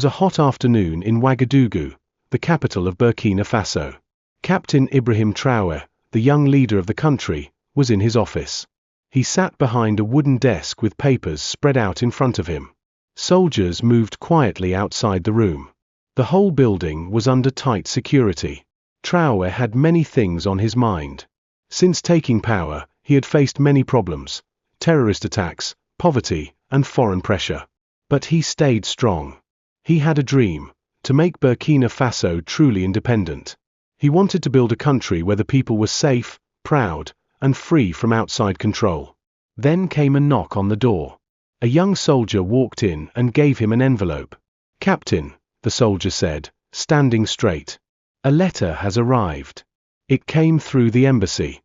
was a hot afternoon in Ouagadougou, the capital of Burkina Faso. Captain Ibrahim Traoré, the young leader of the country, was in his office. He sat behind a wooden desk with papers spread out in front of him. Soldiers moved quietly outside the room. The whole building was under tight security. Traoré had many things on his mind. Since taking power, he had faced many problems: terrorist attacks, poverty, and foreign pressure. But he stayed strong. He had a dream: to make Burkina Faso truly independent. He wanted to build a country where the people were safe, proud, and free from outside control. Then came a knock on the door. A young soldier walked in and gave him an envelope. "Captain," the soldier said, standing straight, "a letter has arrived. It came through the embassy."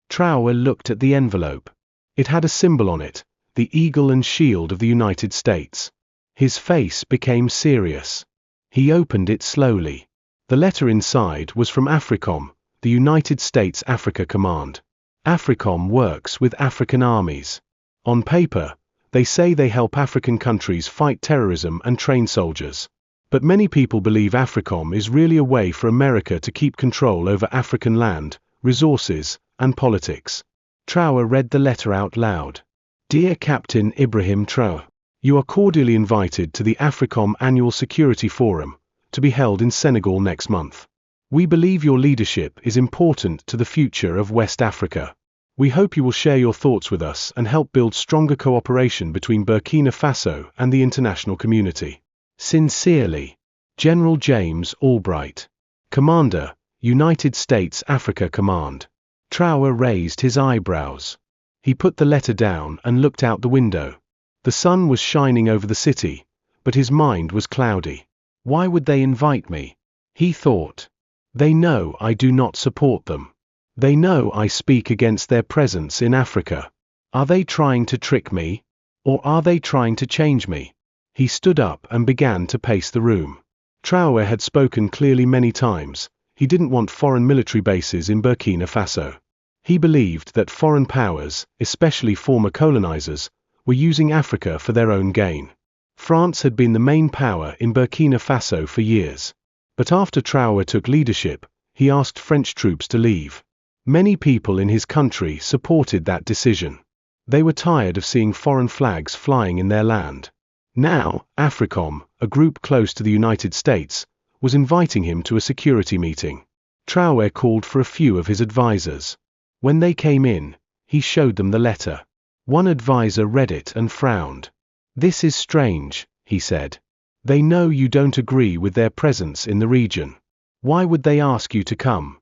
Traoré looked at the envelope. It had a symbol on it, the eagle and shield of the United States. His face became serious. He opened it slowly. The letter inside was from AFRICOM, the United States Africa Command. AFRICOM works with African armies. On paper, they say they help African countries fight terrorism and train soldiers. But many people believe AFRICOM is really a way for America to keep control over African land, resources, and politics. Traoré read the letter out loud. "Dear Captain Ibrahim Traoré, you are cordially invited to the AFRICOM Annual Security Forum, to be held in Senegal next month. We believe your leadership is important to the future of West Africa. We hope you will share your thoughts with us and help build stronger cooperation between Burkina Faso and the international community. Sincerely, General James Albright, Commander, United States Africa Command." Traoré raised his eyebrows. He put the letter down and looked out the window. The sun was shining over the city, but his mind was cloudy. "Why would they invite me?" he thought. "They know I do not support them. They know I speak against their presence in Africa. Are they trying to trick me? Or are they trying to change me?" He stood up and began to pace the room. Traoré had spoken clearly many times. He didn't want foreign military bases in Burkina Faso. He believed that foreign powers, especially former colonizers, were using Africa for their own gain. France had been the main power in Burkina Faso for years. But after Traoré took leadership, he asked French troops to leave. Many people in his country supported that decision. They were tired of seeing foreign flags flying in their land. Now, AFRICOM, a group close to the United States, was inviting him to a security meeting. Traoré called for a few of his advisors. When they came in, he showed them the letter. One advisor read it and frowned. "This is strange," he said. "They know you don't agree with their presence in the region. Why would they ask you to come?"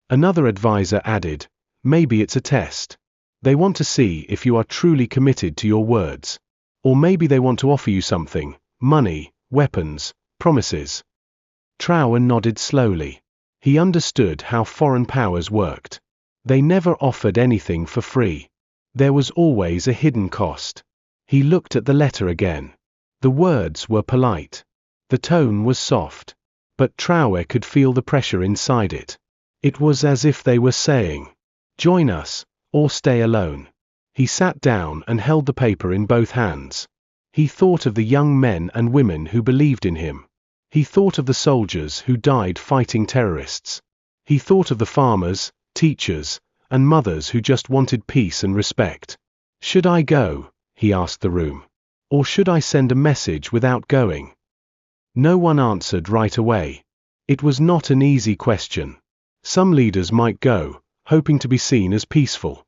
Another advisor added, "Maybe it's a test. They want to see if you are truly committed to your words. Or maybe they want to offer you something: money, weapons, promises." Traoré nodded slowly. He understood how foreign powers worked. They never offered anything for free. There was always a hidden cost. He looked at the letter again. The words were polite. The tone was soft. But Traoré could feel the pressure inside it. It was as if they were saying, "Join us, or stay alone." He sat down and held the paper in both hands. He thought of the young men and women who believed in him. He thought of the soldiers who died fighting terrorists. He thought of the farmers, teachers, and mothers who just wanted peace and respect. "Should I go?" he asked the room. "Or should I send a message without going?" No one answered right away. It was not an easy question. Some leaders might go, hoping to be seen as peaceful.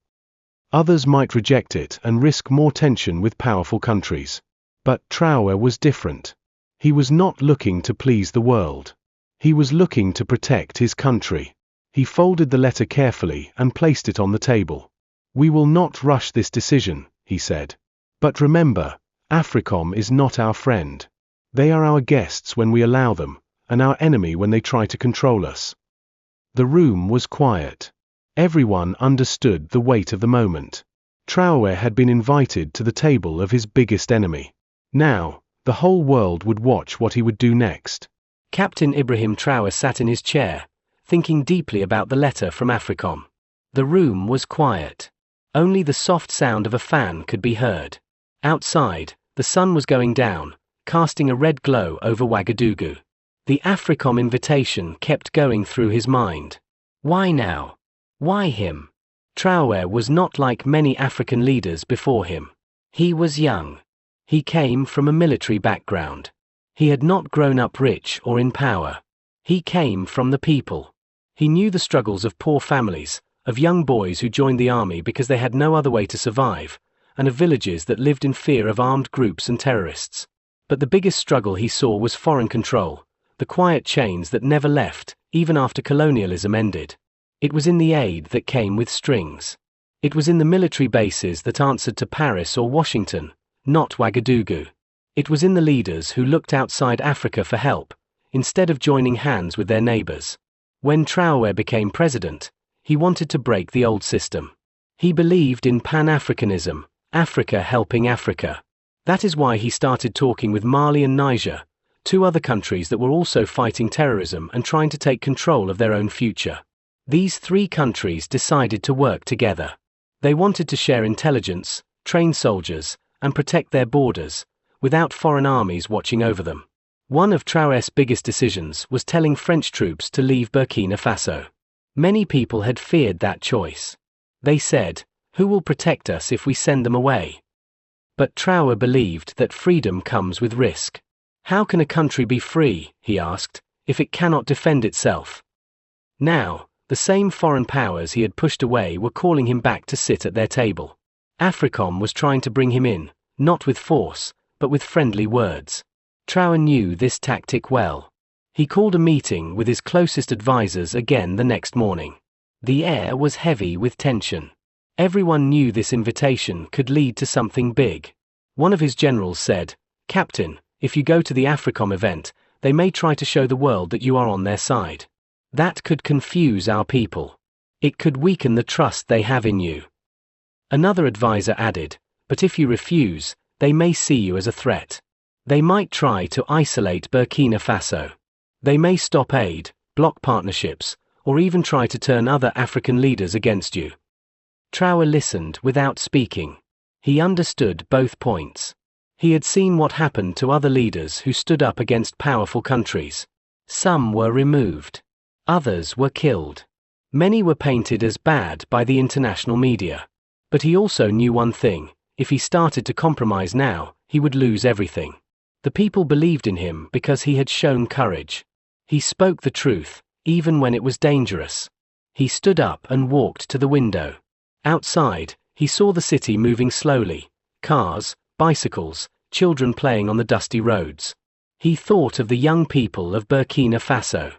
Others might reject it and risk more tension with powerful countries. But Traoré was different. He was not looking to please the world. He was looking to protect his country. He folded the letter carefully and placed it on the table. "We will not rush this decision," he said. "But remember, AFRICOM is not our friend. They are our guests when we allow them, and our enemy when they try to control us." The room was quiet. Everyone understood the weight of the moment. Traoré had been invited to the table of his biggest enemy. Now, the whole world would watch what he would do next. Captain Ibrahim Traoré sat in his chair, thinking deeply about the letter from AFRICOM. The room was quiet. Only the soft sound of a fan could be heard. Outside, the sun was going down, casting a red glow over Ouagadougou. The AFRICOM invitation kept going through his mind. Why now? Why him? Traoré was not like many African leaders before him. He was young. He came from a military background. He had not grown up rich or in power. He came from the people. He knew the struggles of poor families, of young boys who joined the army because they had no other way to survive, and of villages that lived in fear of armed groups and terrorists. But the biggest struggle he saw was foreign control, the quiet chains that never left, even after colonialism ended. It was in the aid that came with strings. It was in the military bases that answered to Paris or Washington, not Ouagadougou. It was in the leaders who looked outside Africa for help, instead of joining hands with their neighbors. When Traoré became president, he wanted to break the old system. He believed in Pan-Africanism, Africa helping Africa. That is why he started talking with Mali and Niger, two other countries that were also fighting terrorism and trying to take control of their own future. These three countries decided to work together. They wanted to share intelligence, train soldiers, and protect their borders, without foreign armies watching over them. One of Traoré's biggest decisions was telling French troops to leave Burkina Faso. Many people had feared that choice. They said, "Who will protect us if we send them away?" But Traoré believed that freedom comes with risk. How can a country be free, he asked, if it cannot defend itself? Now, the same foreign powers he had pushed away were calling him back to sit at their table. AFRICOM was trying to bring him in, not with force, but with friendly words. Traoré knew this tactic well. He called a meeting with his closest advisors again the next morning. The air was heavy with tension. Everyone knew this invitation could lead to something big. One of his generals said, "Captain, if you go to the AFRICOM event, they may try to show the world that you are on their side. That could confuse our people. It could weaken the trust they have in you." Another advisor added, "But if you refuse, they may see you as a threat. They might try to isolate Burkina Faso. They may stop aid, block partnerships, or even try to turn other African leaders against you." Traoré listened without speaking. He understood both points. He had seen what happened to other leaders who stood up against powerful countries. Some were removed. Others were killed. Many were painted as bad by the international media. But he also knew one thing: if he started to compromise now, he would lose everything. The people believed in him because he had shown courage. He spoke the truth, even when it was dangerous. He stood up and walked to the window. Outside, he saw the city moving slowly: cars, bicycles, children playing on the dusty roads. He thought of the young people of Burkina Faso.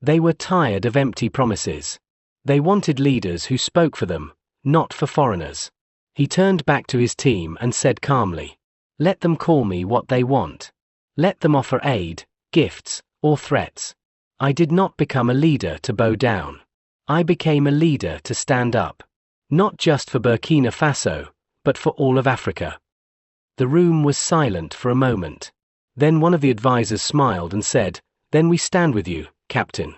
They were tired of empty promises. They wanted leaders who spoke for them, not for foreigners. He turned back to his team and said calmly, "Let them call me what they want. Let them offer aid, gifts, or threats. I did not become a leader to bow down. I became a leader to stand up. Not just for Burkina Faso, but for all of Africa." The room was silent for a moment. Then one of the advisors smiled and said, "Then we stand with you, Captain."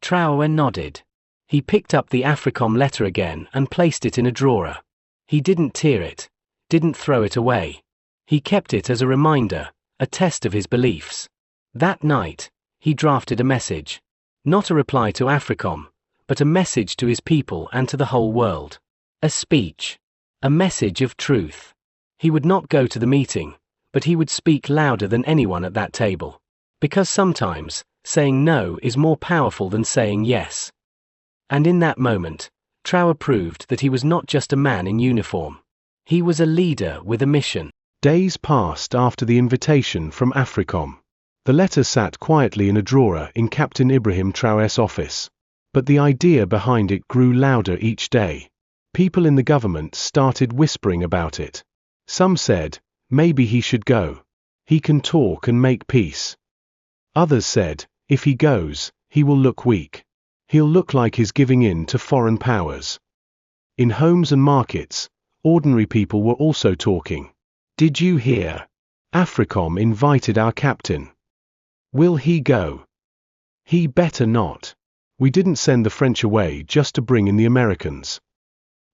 Traoré nodded. He picked up the AFRICOM letter again and placed it in a drawer. He didn't tear it, didn't throw it away. He kept it as a reminder, a test of his beliefs. That night, he drafted a message. Not a reply to AFRICOM, but a message to his people and to the whole world. A speech. A message of truth. He would not go to the meeting, but he would speak louder than anyone at that table. Because sometimes, saying no is more powerful than saying yes. And in that moment, Traoré proved that he was not just a man in uniform. He was a leader with a mission. Days passed after the invitation from AFRICOM. The letter sat quietly in a drawer in Captain Ibrahim Traoré's office. But the idea behind it grew louder each day. People in the government started whispering about it. Some said, maybe he should go. He can talk and make peace. Others said, if he goes, he will look weak. He'll look like he's giving in to foreign powers. In homes and markets, ordinary people were also talking. Did you hear? AFRICOM invited our captain. Will he go? He better not. We didn't send the French away just to bring in the Americans.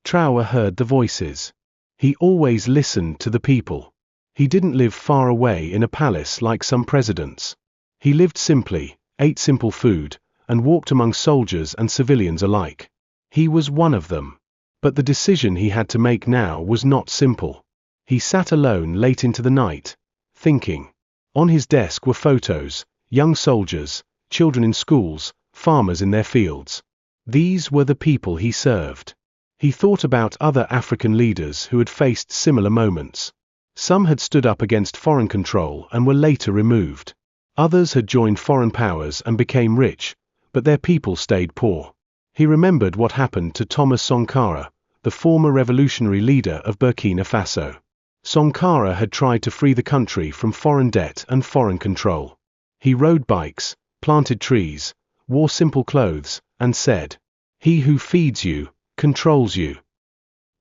Traoré heard the voices. He always listened to the people. He didn't live far away in a palace like some presidents. He lived simply, ate simple food, and walked among soldiers and civilians alike. He was one of them. But the decision he had to make now was not simple. He sat alone late into the night, thinking. On his desk were photos, young soldiers, children in schools, farmers in their fields. These were the people he served. He thought about other African leaders who had faced similar moments. Some had stood up against foreign control and were later removed. Others had joined foreign powers and became rich, but their people stayed poor. He remembered what happened to Thomas Sankara, the former revolutionary leader of Burkina Faso. Sankara had tried to free the country from foreign debt and foreign control. He rode bikes, planted trees, wore simple clothes, and said, "He who feeds you, controls you."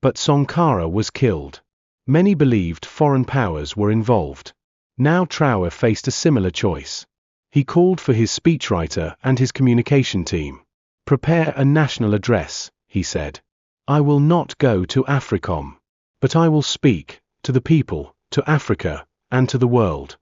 But Sankara was killed. Many believed foreign powers were involved. Now Traoré faced a similar choice. He called for his speechwriter and his communication team. "Prepare a national address," he said. "I will not go to AFRICOM. But I will speak, to the people, to Africa, and to the world."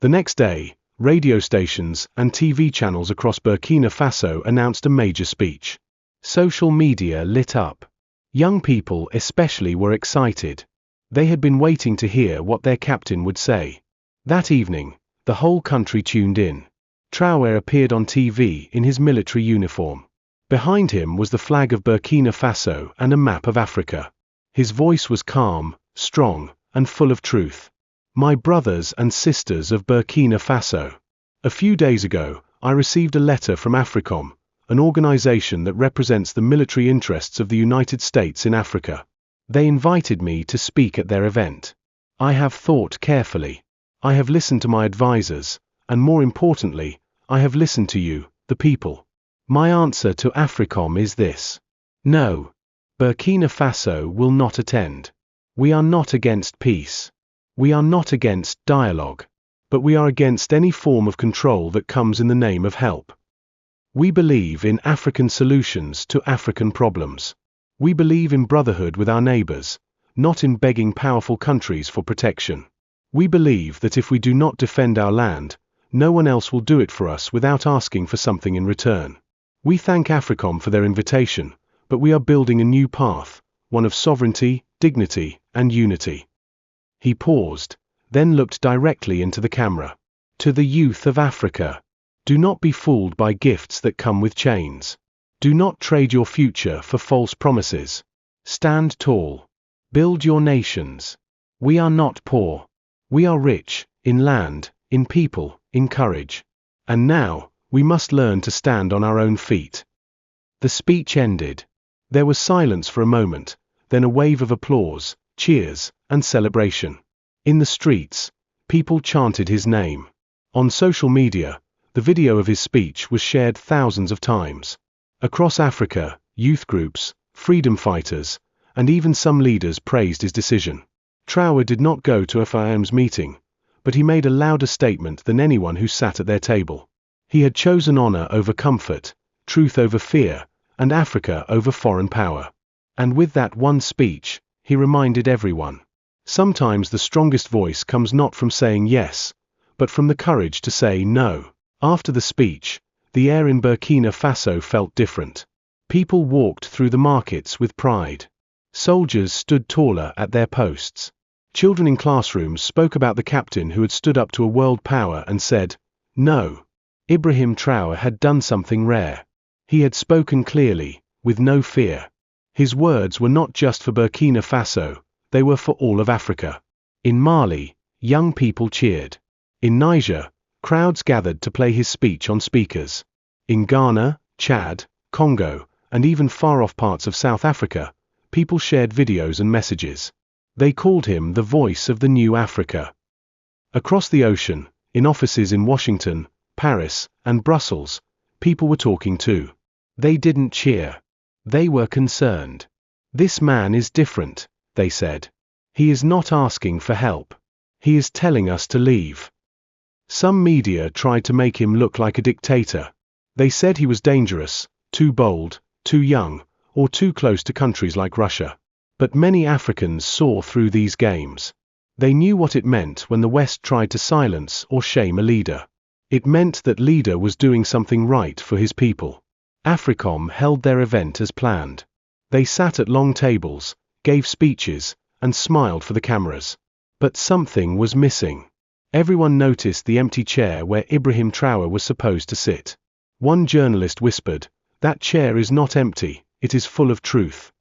The next day, radio stations and TV channels across Burkina Faso announced a major speech. Social media lit up. Young people especially were excited. They had been waiting to hear what their captain would say. That evening, the whole country tuned in. Traoré appeared on TV in his military uniform. Behind him was the flag of Burkina Faso and a map of Africa. His voice was calm, strong, and full of truth. "My brothers and sisters of Burkina Faso. A few days ago, I received a letter from AFRICOM, an organization that represents the military interests of the United States in Africa. They invited me to speak at their event. I have thought carefully. I have listened to my advisors, and more importantly, I have listened to you, the people. My answer to AFRICOM is this. No. Burkina Faso will not attend. We are not against peace. We are not against dialogue. But we are against any form of control that comes in the name of help. We believe in African solutions to African problems. We believe in brotherhood with our neighbors, not in begging powerful countries for protection. We believe that if we do not defend our land, no one else will do it for us without asking for something in return. We thank AFRICOM for their invitation, but we are building a new path, one of sovereignty, dignity, and unity." He paused, then looked directly into the camera. "To the youth of Africa, do not be fooled by gifts that come with chains. Do not trade your future for false promises. Stand tall. Build your nations. We are not poor. We are rich, in land, in people, in courage. And now, we must learn to stand on our own feet." The speech ended. There was silence for a moment, then a wave of applause, cheers, and celebration. In the streets, people chanted his name. On social media, the video of his speech was shared thousands of times. Across Africa, youth groups, freedom fighters, and even some leaders praised his decision. Traoré did not go to IBRAHIM's meeting, but he made a louder statement than anyone who sat at their table. He had chosen honor over comfort, truth over fear, and Africa over foreign power. And with that one speech, he reminded everyone. Sometimes the strongest voice comes not from saying yes, but from the courage to say no. After the speech, the air in Burkina Faso felt different. People walked through the markets with pride. Soldiers stood taller at their posts. Children in classrooms spoke about the captain who had stood up to a world power and said, "No." Ibrahim Traoré had done something rare. He had spoken clearly, with no fear. His words were not just for Burkina Faso, they were for all of Africa. In Mali, young people cheered. In Niger, crowds gathered to play his speech on speakers. In Ghana, Chad, Congo, and even far-off parts of South Africa, people shared videos and messages. They called him the voice of the new Africa. Across the ocean, in offices in Washington, Paris, and Brussels, people were talking too. They didn't cheer. They were concerned. "This man is different," they said. "He is not asking for help. He is telling us to leave." Some media tried to make him look like a dictator. They said he was dangerous, too bold, too young, or too close to countries like Russia. But many Africans saw through these games. They knew what it meant when the West tried to silence or shame a leader. It meant that leader was doing something right for his people. AFRICOM held their event as planned. They sat at long tables, gave speeches, and smiled for the cameras. But something was missing. Everyone noticed the empty chair where Ibrahim Traoré was supposed to sit. One journalist whispered, "That chair is not empty, it is full of truth."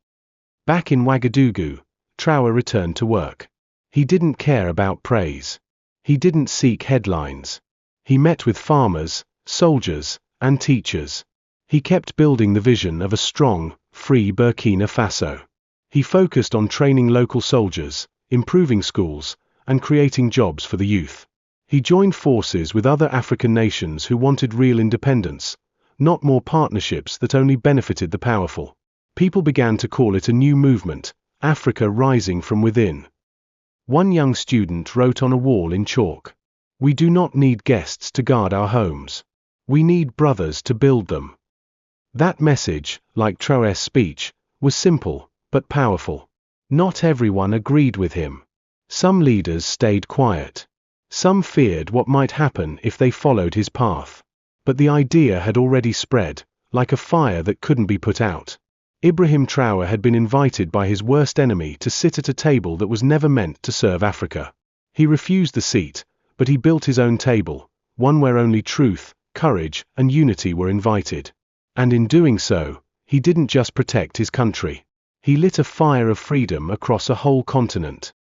Back in Ouagadougou, Traoré returned to work. He didn't care about praise. He didn't seek headlines. He met with farmers, soldiers, and teachers. He kept building the vision of a strong, free Burkina Faso. He focused on training local soldiers, improving schools, and creating jobs for the youth. He joined forces with other African nations who wanted real independence, not more partnerships that only benefited the powerful. People began to call it a new movement, Africa rising from within. One young student wrote on a wall in chalk, "We do not need guests to guard our homes. We need brothers to build them." That message, like Traoré's speech, was simple, but powerful. Not everyone agreed with him. Some leaders stayed quiet. Some feared what might happen if they followed his path. But the idea had already spread, like a fire that couldn't be put out. Ibrahim Traoré had been invited by his worst enemy to sit at a table that was never meant to serve Africa. He refused the seat, but he built his own table, one where only truth, courage, and unity were invited. And in doing so, he didn't just protect his country. He lit a fire of freedom across a whole continent.